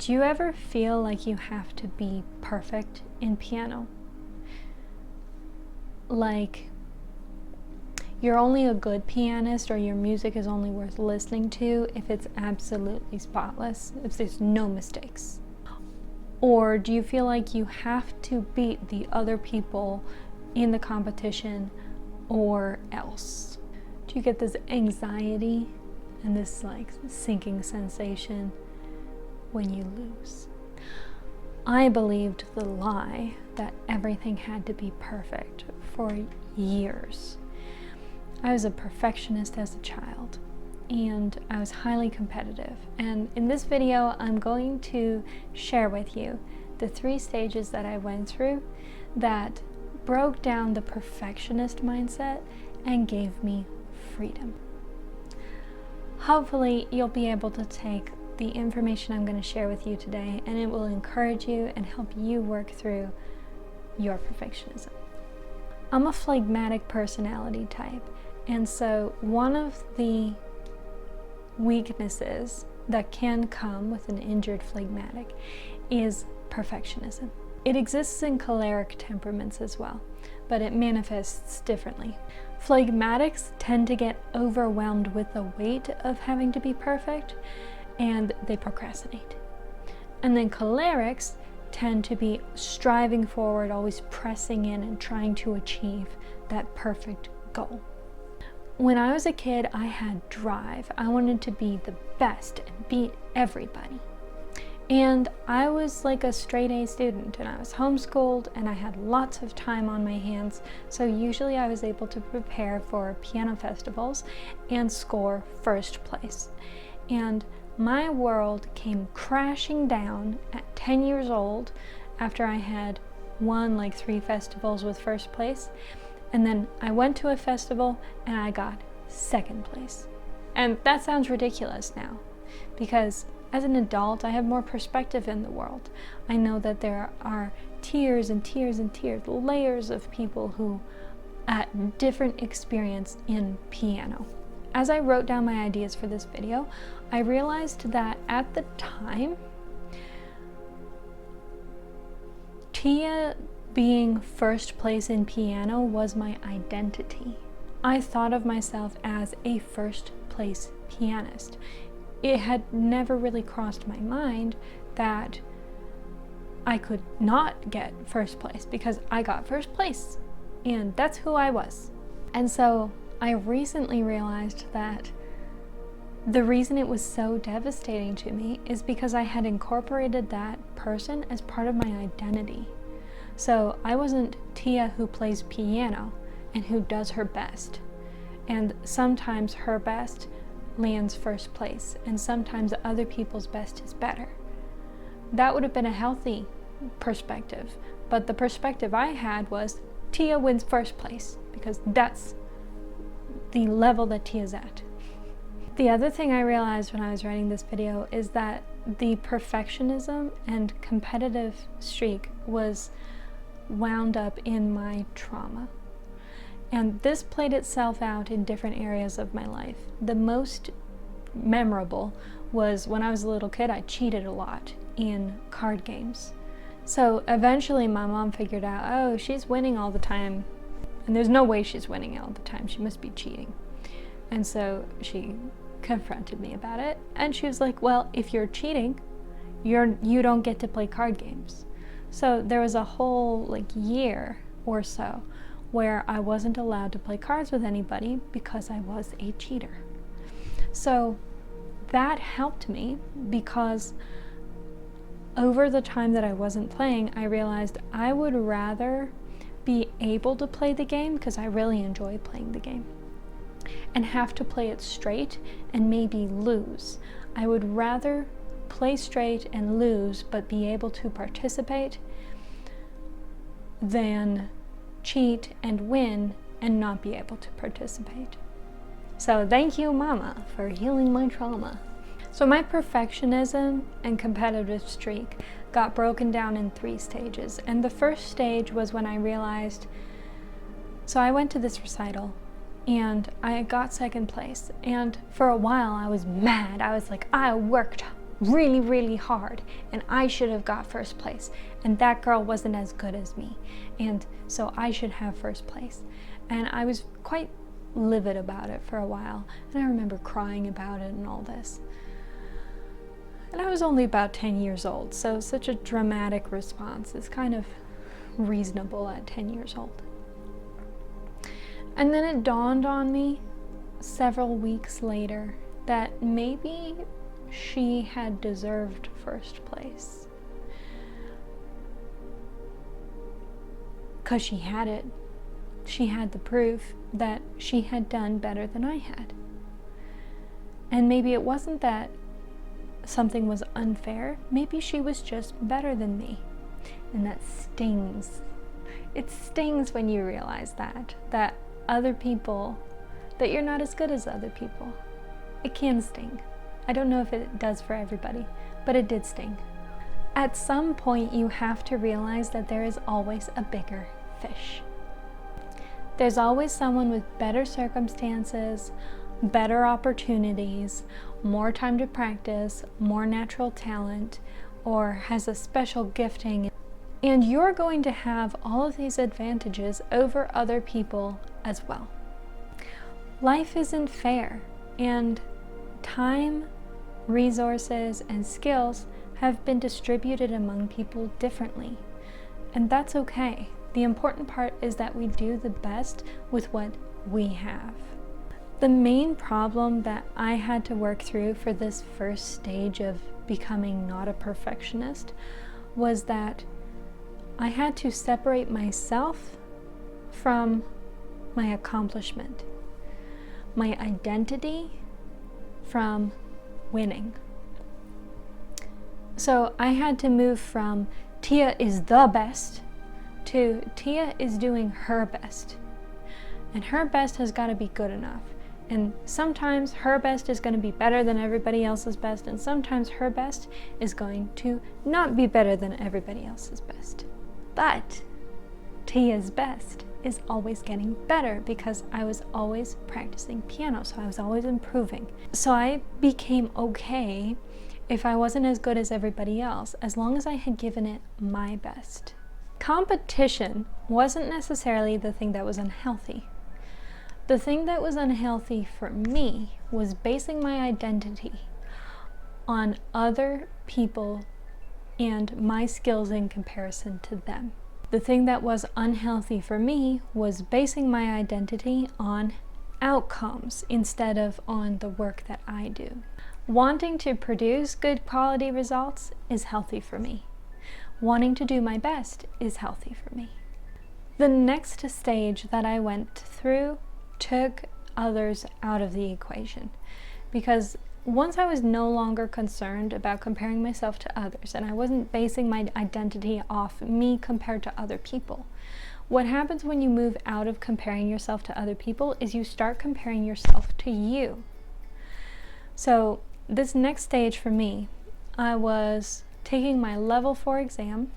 Do you ever feel like you have to be perfect in piano? Like you're only a good pianist, or your music is only worth listening to if it's absolutely spotless, if there's no mistakes? Or do you feel like you have to beat the other people in the competition or else? Do you get this anxiety and this like sinking sensation when you lose? I believed the lie that everything had to be perfect for years. I was a perfectionist as a child, and I was highly competitive. And in this video, I'm going to share with you the 3 stages that I went through that broke down the perfectionist mindset and gave me freedom. Hopefully, you'll be able to take the information I'm going to share with you today, and it will encourage you and help you work through your perfectionism. I'm a phlegmatic personality type, and so one of the weaknesses that can come with an injured phlegmatic is perfectionism. It exists in choleric temperaments as well, but it manifests differently. Phlegmatics tend to get overwhelmed with the weight of having to be perfect, and they procrastinate. And then cholerics tend to be striving forward, always pressing in and trying to achieve that perfect goal. When I was a kid, I had drive. I wanted to be the best and beat everybody. And I was like a straight A student, and I was homeschooled, and I had lots of time on my hands. So usually I was able to prepare for piano festivals and score first place. And my world came crashing down at 10 years old after I had won like 3 festivals with first place. And then I went to a festival and I got 2nd place. And that sounds ridiculous now, because as an adult, I have more perspective in the world. I know that there are tiers and tiers and tiers, layers of people who had different experience in piano. As I wrote down my ideas for this video, I realized that at the time, Tia being first place in piano was my identity. I thought of myself as a first place pianist. It had never really crossed my mind that I could not get first place, because I got first place, and that's who I was. And so I recently realized that the reason it was so devastating to me is because I had incorporated that person as part of my identity. So I wasn't Tia who plays piano and who does her best. And sometimes her best lands first place, and sometimes other people's best is better. That would have been a healthy perspective, but the perspective I had was Tia wins first place, because that's the level that Tia's at. The other thing I realized when I was writing this video is that the perfectionism and competitive streak was wound up in my trauma. And this played itself out in different areas of my life. The most memorable was when I was a little kid, I cheated a lot in card games. So eventually my mom figured out, oh, she's winning all the time, and there's no way she's winning all the time. She must be cheating. And so she confronted me about it, and she was like, well, if you're cheating, you don't get to play card games. So there was a whole like year or so where I wasn't allowed to play cards with anybody because I was a cheater. So that helped me, because over the time that I wasn't playing, I realized I would rather be able to play the game, because I really enjoy playing the game, and have to play it straight and maybe lose. I would rather play straight and lose but be able to participate than cheat and win and not be able to participate. So thank you, Mama, for healing my trauma. So my perfectionism and competitive streak got broken down in 3 stages. And the first stage was when I realized, so I went to this recital and I got 2nd place. And for a while I was mad. I was like, I worked really, really hard, and I should have got first place, and that girl wasn't as good as me, and so I should have first place. And I was quite livid about it for a while, and I remember crying about it and all this. And I was only about 10 years old, so such a dramatic response is kind of reasonable at 10 years old. And then it dawned on me several weeks later that maybe she had deserved first place. 'Cause she had it. She had the proof that she had done better than I had. And maybe it wasn't that something was unfair. Maybe she was just better than me. And that stings. It stings when you realize that other people, that you're not as good as other people. It can sting. I don't know if it does for everybody, but it did sting. At some point, you have to realize that there is always a bigger fish. There's always someone with better circumstances, better opportunities, more time to practice, more natural talent, or has a special gifting. And you're going to have all of these advantages over other people as well. Life isn't fair, and time, resources, and skills have been distributed among people differently. And that's okay. The important part is that we do the best with what we have. The main problem that I had to work through for this first stage of becoming not a perfectionist was that I had to separate myself from my accomplishment, my identity from winning. So I had to move from Tia is the best to Tia is doing her best. And her best has got to be good enough. And sometimes her best is going to be better than everybody else's best, and sometimes her best is going to not be better than everybody else's best. But Tia's best is always getting better because I was always practicing piano, so I was always improving. So I became okay if I wasn't as good as everybody else, as long as I had given it my best. Competition wasn't necessarily the thing that was unhealthy. The thing that was unhealthy for me was basing my identity on other people and my skills in comparison to them. The thing that was unhealthy for me was basing my identity on outcomes instead of on the work that I do. Wanting to produce good quality results is healthy for me. Wanting to do my best is healthy for me. The next stage that I went through took others out of the equation, because once I was no longer concerned about comparing myself to others, and I wasn't basing my identity off me compared to other people. What happens when you move out of comparing yourself to other people is you start comparing yourself to you. So this next stage for me, I was taking my level 4 exam,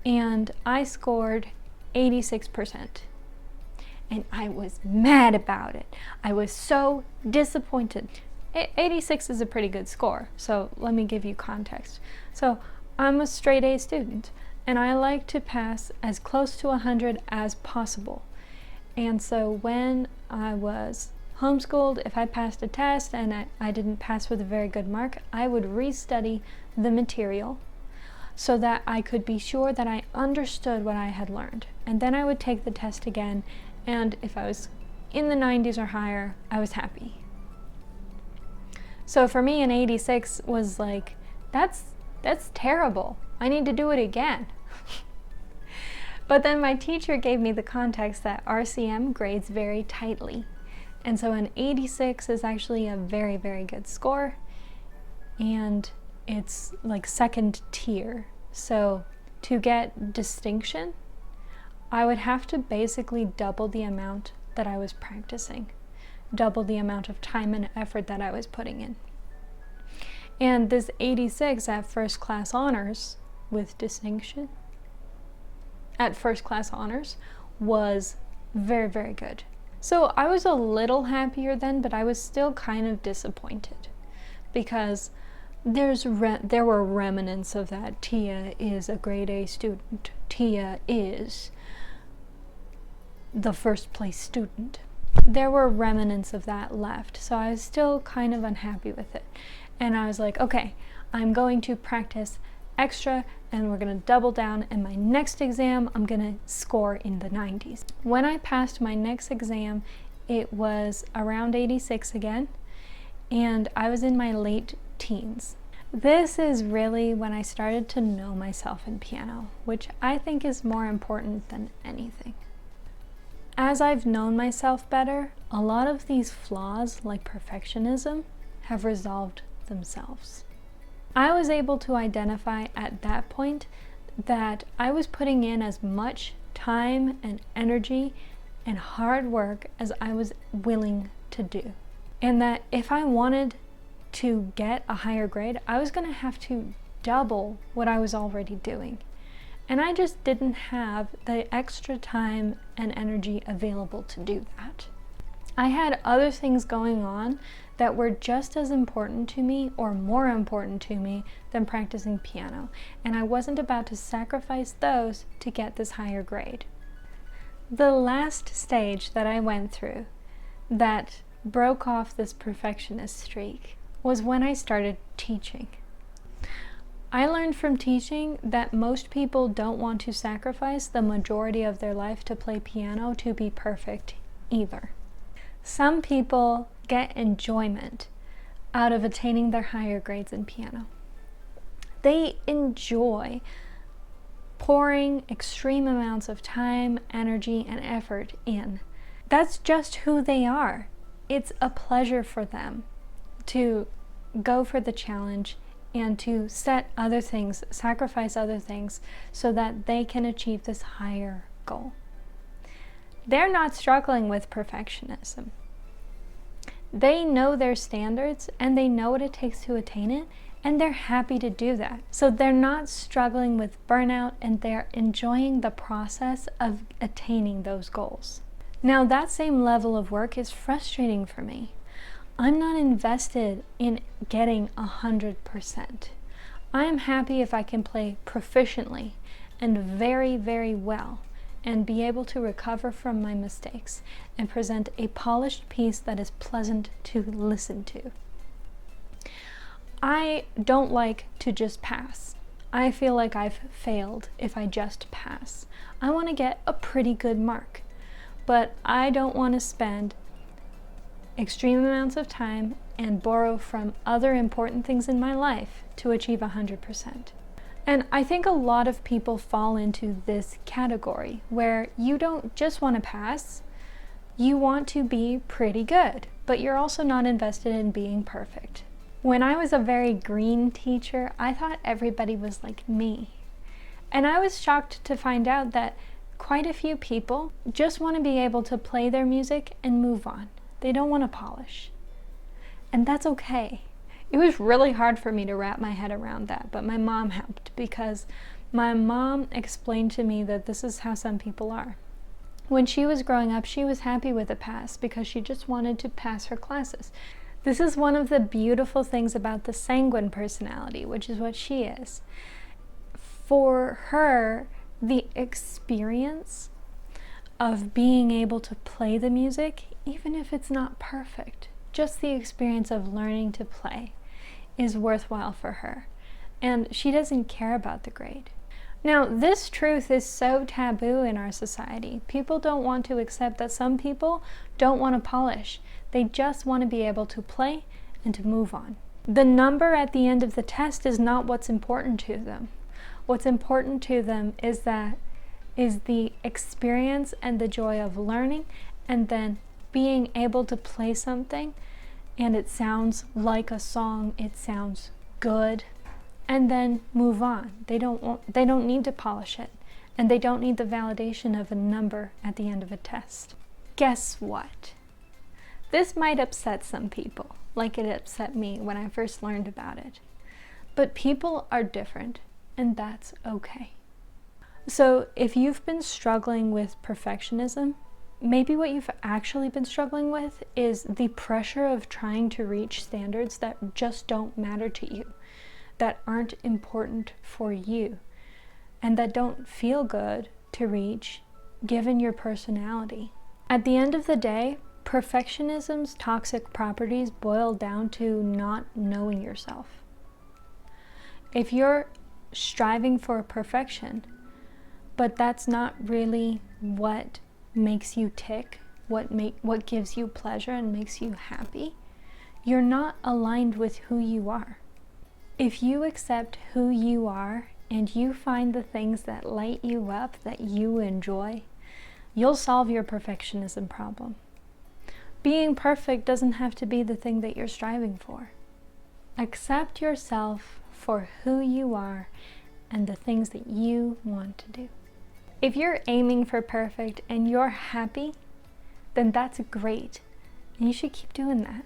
and I scored 86%. And I was mad about it. I was so disappointed. 86 is a pretty good score, so let me give you context. So I'm a straight A student, and I like to pass as close to 100 as possible. And so when I was homeschooled, if I passed a test and I didn't pass with a very good mark, I would restudy the material so that I could be sure that I understood what I had learned. And then I would take the test again, and if I was in the 90s or higher, I was happy. So for me, an 86 was like, that's terrible. I need to do it again. But then my teacher gave me the context that RCM grades very tightly. And so an 86 is actually a very, very good score. And it's like second tier. So to get distinction, I would have to basically double the amount that I was practicing, double the amount of time and effort that I was putting in. And this 86 at first class honors with distinction, at first class honors, was very, very good. So I was a little happier then, but I was still kind of disappointed because There were remnants of that. Tia is a grade A student. Tia is the first place student. There were remnants of that left, so I was still kind of unhappy with it. And I was like, okay, I'm going to practice extra and we're going to double down, and my next exam I'm going to score in the 90s. When I passed my next exam, it was around 86 again, and I was in my late teens. This is really when I started to know myself in piano, which I think is more important than anything. As I've known myself better, a lot of these flaws, like perfectionism, have resolved themselves. I was able to identify at that point that I was putting in as much time and energy and hard work as I was willing to do. And that if I wanted to get a higher grade, I was going to have to double what I was already doing. And I just didn't have the extra time and energy available to do that. I had other things going on that were just as important to me or more important to me than practicing piano, and I wasn't about to sacrifice those to get this higher grade. The last stage that I went through that broke off this perfectionist streak was when I started teaching. I learned from teaching that most people don't want to sacrifice the majority of their life to play piano to be perfect either. Some people get enjoyment out of attaining their higher grades in piano. They enjoy pouring extreme amounts of time, energy, and effort in. That's just who they are. It's a pleasure for them to go for the challenge and to set other things, sacrifice other things, so that they can achieve this higher goal. They're not struggling with perfectionism. They know their standards and they know what it takes to attain it, and they're happy to do that. So they're not struggling with burnout, and they're enjoying the process of attaining those goals. Now, that same level of work is frustrating for me. I'm not invested in getting 100%. I am happy if I can play proficiently and very, very well and be able to recover from my mistakes and present a polished piece that is pleasant to listen to. I don't like to just pass. I feel like I've failed if I just pass. I want to get a pretty good mark, but I don't want to spend extreme amounts of time and borrow from other important things in my life to achieve 100%. And I think a lot of people fall into this category where you don't just want to pass, you want to be pretty good, but you're also not invested in being perfect. When I was a very green teacher, I thought everybody was like me. And I was shocked to find out that quite a few people just want to be able to play their music and move on. They don't want to polish. And that's okay. It was really hard for me to wrap my head around that, but my mom helped, because my mom explained to me that this is how some people are. When she was growing up, she was happy with a pass because she just wanted to pass her classes. This is one of the beautiful things about the sanguine personality, which is what she is. For her, the experience of being able to play the music, even if it's not perfect, just the experience of learning to play is worthwhile for her. And she doesn't care about the grade. Now, this truth is so taboo in our society. People don't want to accept that some people don't want to polish. They just want to be able to play and to move on. The number at the end of the test is not what's important to them. What's important to them is the experience and the joy of learning, and then being able to play something and it sounds like a song, it sounds good, and then move on. They don't need to polish it, and they don't need the validation of a number at the end of a test. Guess what? This might upset some people, like it upset me when I first learned about it. But people are different, and that's okay. So if you've been struggling with perfectionism, maybe what you've actually been struggling with is the pressure of trying to reach standards that just don't matter to you, that aren't important for you, and that don't feel good to reach given your personality. At the end of the day, perfectionism's toxic properties boil down to not knowing yourself. If you're striving for perfection, but that's not really what makes you tick, what gives you pleasure and makes you happy, you're not aligned with who you are. If you accept who you are and you find the things that light you up, that you enjoy, you'll solve your perfectionism problem. Being perfect doesn't have to be the thing that you're striving for. Accept yourself for who you are and the things that you want to do. If you're aiming for perfect and you're happy, then that's great, and you should keep doing that.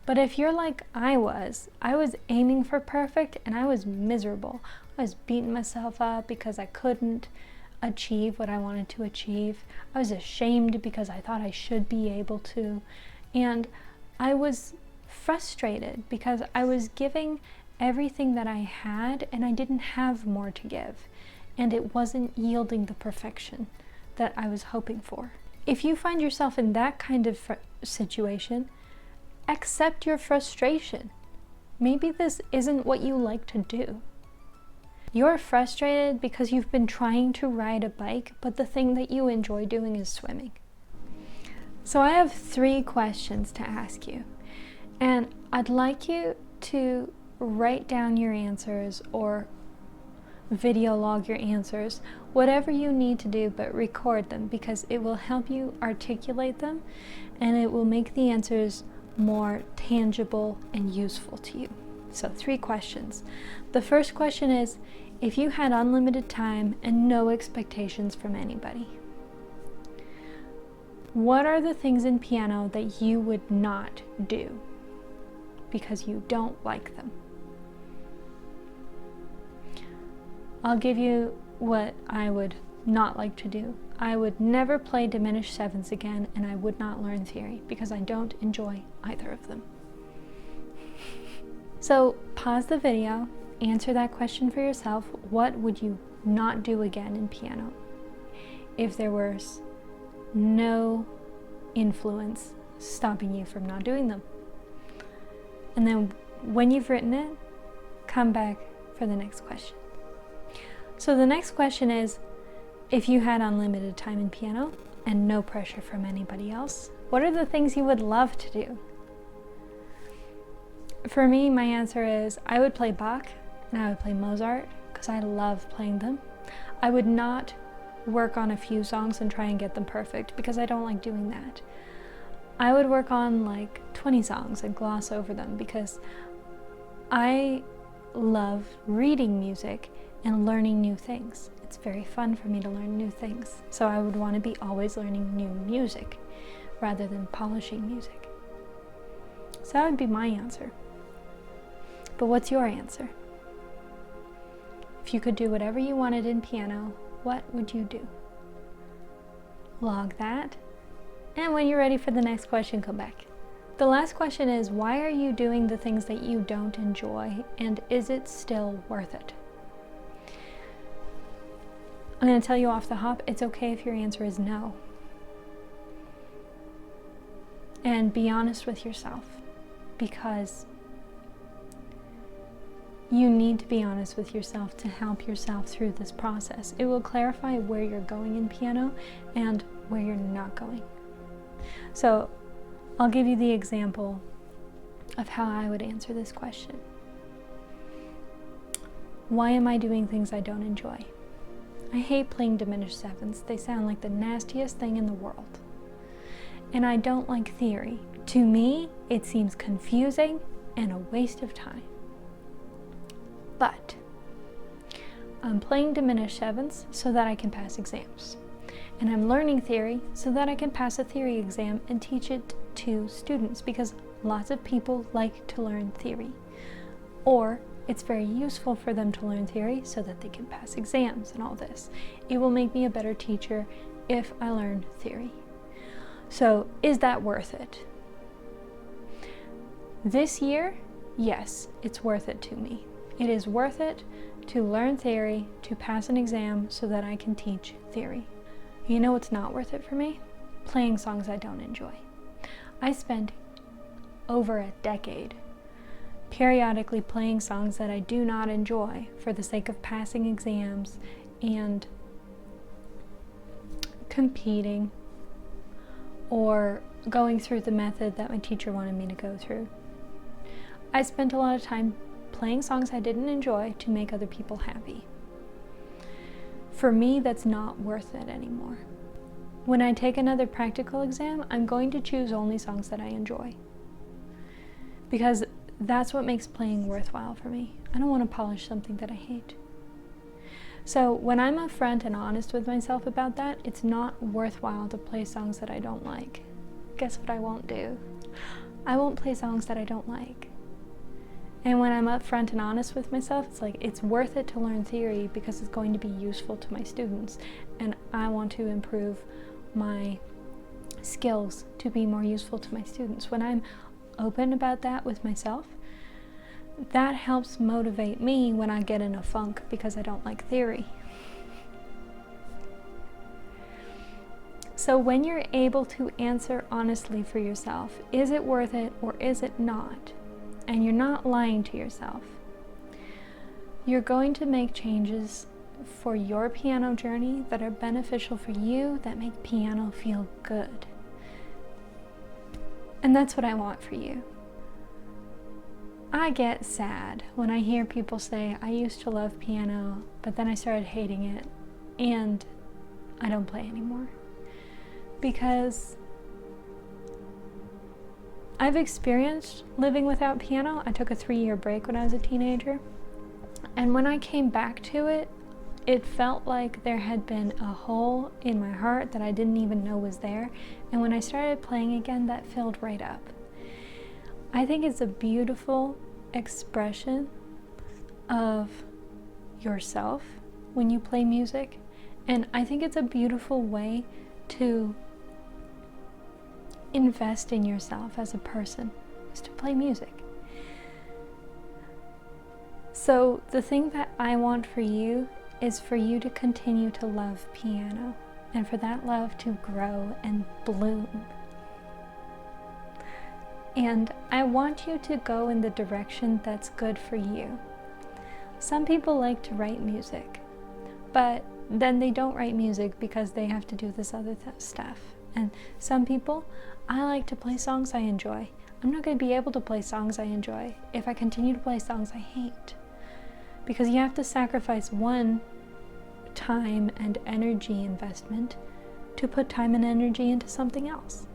But if you're like I was aiming for perfect and I was miserable. I was beating myself up because I couldn't achieve what I wanted to achieve. I was ashamed because I thought I should be able to. And I was frustrated because I was giving everything that I had and I didn't have more to give. And it wasn't yielding the perfection that I was hoping for. If you find yourself in that kind of situation, accept your frustration. Maybe this isn't what you like to do. You're frustrated because you've been trying to ride a bike, but the thing that you enjoy doing is swimming. So I have 3 questions to ask you, and I'd like you to write down your answers or video log your answers, whatever you need to do, but record them because it will help you articulate them and it will make the answers more tangible and useful to you. So 3 questions. The first question is, if you had unlimited time and no expectations from anybody, what are the things in piano that you would not do because you don't like them? I'll give you what I would not like to do. I would never play diminished sevenths again, and I would not learn theory because I don't enjoy either of them. So pause the video, answer that question for yourself. What would you not do again in piano if there was no influence stopping you from not doing them? And then when you've written it, come back for the next question. So the next question is, if you had unlimited time in piano and no pressure from anybody else, what are the things you would love to do? For me, my answer is I would play Bach and I would play Mozart because I love playing them. I would not work on a few songs and try and get them perfect because I don't like doing that. I would work on like 20 songs and gloss over them because I love reading music and learning new things. It's very fun for me to learn new things. So I would want to be always learning new music rather than polishing music. So that would be my answer. But what's your answer? If you could do whatever you wanted in piano, what would you do? Log that. And when you're ready for the next question, come back. The last question is, why are you doing the things that you don't enjoy, and is it still worth it? I'm going to tell you off the hop, it's okay if your answer is no. And be honest with yourself, because you need to be honest with yourself to help yourself through this process. It will clarify where you're going in piano and where you're not going. So I'll give you the example of how I would answer this question. Why am I doing things I don't enjoy? I hate playing diminished sevenths. They sound like the nastiest thing in the world. And I don't like theory. To me, it seems confusing and a waste of time. But I'm playing diminished sevenths so that I can pass exams. And I'm learning theory so that I can pass a theory exam and teach it to students because lots of people like to learn theory. Or it's very useful for them to learn theory so that they can pass exams and all this. It will make me a better teacher if I learn theory. So is that worth it? This year, yes, it's worth it to me. It is worth it to learn theory, to pass an exam so that I can teach theory. You know what's not worth it for me? Playing songs I don't enjoy. I spent over a decade periodically playing songs that I do not enjoy for the sake of passing exams and competing or going through the method that my teacher wanted me to go through. I spent a lot of time playing songs I didn't enjoy to make other people happy. For me, that's not worth it anymore. When I take another practical exam, I'm going to choose only songs that I enjoy, because that's what makes playing worthwhile for me. I don't want to polish something that I hate. So when I'm upfront and honest with myself about that, it's not worthwhile to play songs that I don't like. Guess what I won't do? I won't play songs that I don't like. And when I'm upfront and honest with myself, it's like, it's worth it to learn theory because it's going to be useful to my students, and I want to improve my skills to be more useful to my students. When I'm open about that with myself, that helps motivate me when I get in a funk because I don't like theory. So when you're able to answer honestly for yourself, is it worth it or is it not? And you're not lying to yourself, you're going to make changes for your piano journey that are beneficial for you, that make piano feel good. And that's what I want for you. I get sad when I hear people say, I used to love piano, but then I started hating it, and I don't play anymore. Because I've experienced living without piano. I took a 3-year break when I was a teenager. And when I came back to it, it felt like there had been a hole in my heart that I didn't even know was there. And when I started playing again, that filled right up. I think it's a beautiful expression of yourself when you play music. And I think it's a beautiful way to invest in yourself as a person, is to play music. So the thing that I want for you is for you to continue to love piano, and for that love to grow and bloom. And I want you to go in the direction that's good for you. Some people like to write music, but then they don't write music because they have to do this other stuff. And some people, I like to play songs I enjoy. I'm not going to be able to play songs I enjoy if I continue to play songs I hate. Because you have to sacrifice one time and energy investment to put time and energy into something else.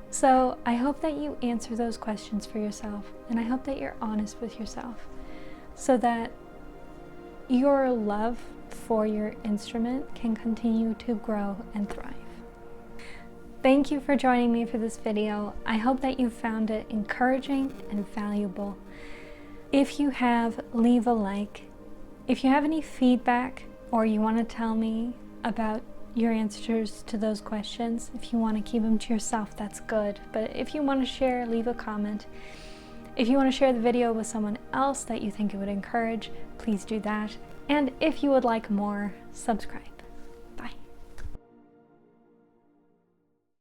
So I hope that you answer those questions for yourself, and I hope that you're honest with yourself so that your love for your instrument can continue to grow and thrive. Thank you for joining me for this video. I hope that you found it encouraging and valuable. If you have, leave a like. If you have any feedback or you want to tell me about your answers to those questions, if you want to keep them to yourself, that's good. But if you want to share, leave a comment. If you want to share the video with someone else that you think it would encourage, please do that. And if you would like more, subscribe.